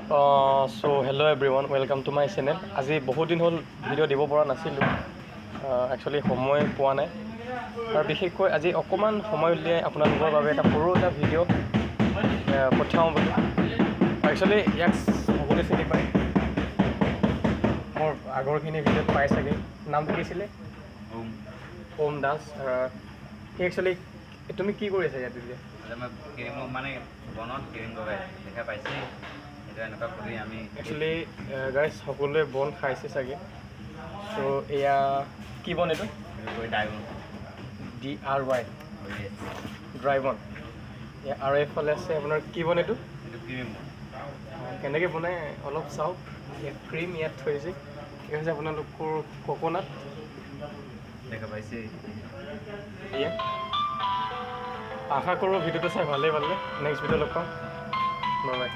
So hello everyone, welcome to my channel. আজি বহুত দিন হ'ল ভিডিঅ' দিব পৰা নাছিলোঁ, একচুৱেলি সময় পোৱা নাই আৰু বিশেষকৈ আজি অকণমান সময় উলিয়াই আপোনালোকৰ বাবে এটা সৰু এটা ভিডিঅ' পঠিয়াওঁ বুলি। একচুৱেলি ইয়াক সকলোৱে চিনি পায়, মোৰ আগৰখিনি ভিডিঅ'ত পাই চাগে। নামটো কি আছিলে? ওম দাস। সি একচুৱেলি তুমি কি কৰি আছা ইয়াত এতিয়া? মানে বনত কেৰিং লগাই দেখা পাইছে। এনেকুৱা কৰি আমি একচুৱেলি গাইজ সকলোৱে বন খাইছে চাগে। চ' এয়া কি বন এইটো? DRY ড্ৰাই বন। আৰু এইফালে আছে আপোনাৰ কি বন এইটো? কেনেকৈ বনাই অলপ চাওক। ইয়াত ক্ৰীম ইয়াত থৈছে, এই হৈছে আপোনালোকৰ কক'নাট দেখা পাইছে। এয়া আশা কৰোঁ ভিডিঅ'টো চাই ভালেই পালে। নেক্সট ভিডিঅ' লগ পাম, বাই বাই।